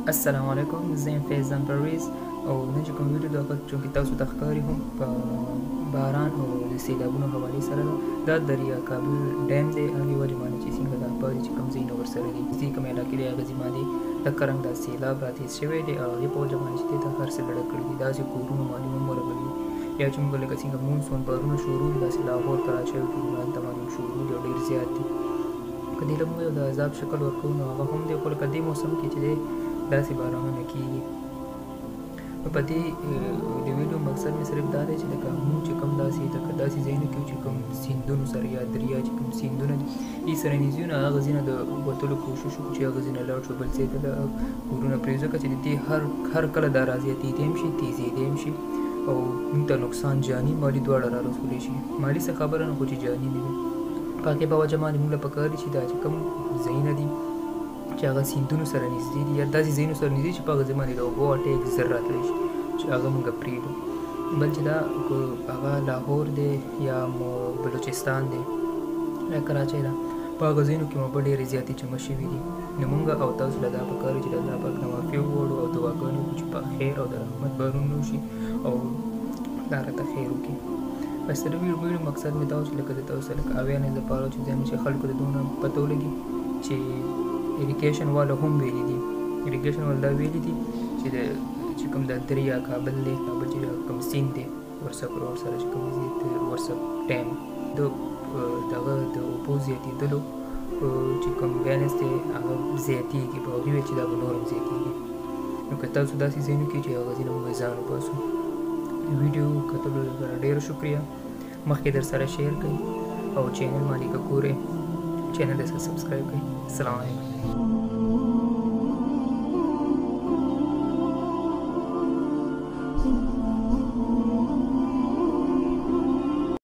السلام علیکم، زه یم فیضان پرویز او نن چې کوم ویډیو د چونکې تاسو ته ښکاري هم په باران او د سیلابونو حوالې سره ده. دا دریا کابل ډیم دی، هغې ولې معنی چې څنګه دا پاري چې کوم ځایونه ورسره دي چې کوم علاقې دی هغه ځای باندې لکه رنګ دا سیلاب راتېز شوی دی او هغې په وجه باندې چې دی دا هر څه ډډه کړي دي. داسې کورونه معلومه هم ورغلي یا چې موږ لکه څنګه مونسون بارونه شروع دي داسې لاهور کراچۍ کورونه هلته باندې شروع دي او ډېر زیات دي. که دې له موږ یو د عذاب شکل ورکوو نو هغه هم دی، خو لکه دې موسم کې چې دی داسې بارانونه کېږي. نو په دې د ویډیو مقصد مې صرف دا دی چې لکه موږ چې کوم داسې ځایونه کې چې کوم سیندونو سره یا دریا چې کوم سیندونه دي ای سره نږدې وي نو هغه ځایونه د وتلو کوشش وکړو چې هغه ځایونه لاړ شو بل ځای ته کورونه پرېږدو، ځکه چې د دې هر کله دا رازیاتېدی هم شي تیزېدی هم شي او موږ ته نقصان جاني مالي دواړه را رسولی شي. مالي څه خبره نه خو چې جاني نه وي. په هغې په وجه باندې موږ له پکار دي چې دا چې کوم ځایونه دي چې هغه سیندونو سره نږدې دي یا داسې ځایونو سره نږدې چې په هغه ځای باندې د اوبو اټیک زر راتلی شي چې هغه موږ پرېږدو. بل چې دا هغه لاهور دی یا بلوچستان دی یا کراچۍ ده، په هغه ځایونو کې اوبه ډېرې زیاتې جمع شوي دي. نو موږ او تاسو له دا پکار چې د الله پاک نه معافي وغواړو او دعاګانې وکړو چې په خیر او د رحمت بارونه وشي او دا راته خیر وکړي. بس د ویډیو مقصد مې دا و چې لکه د تاسو لکه اویرنس دپاره چې ځینې چې خلکو ته دونه پته ولګي چې اریګیشن والا هم ویلي دي، اریګیشن والا دا ویلي دي چې کوم د دریا کابل دی، کابل چې کوم سیند دی ورسره چې کوم ورسره ټایم د دغه د اوبو زیاتېدلو چې کوم ویلنس دی هغه زیاتېږي، په هغې ویل چې دا به نور هم زیاتېږي. نو که تاسو داسې ځایونو کې چې هغه ځایونه موږ ځان وباسو. د ویډیو کتلو لپاره ډېره شکریه. مخکې در سره شیر کړئ او چینل باندې که ګورئ چینل یې سبسکرایب کړئ. السلام علیکم.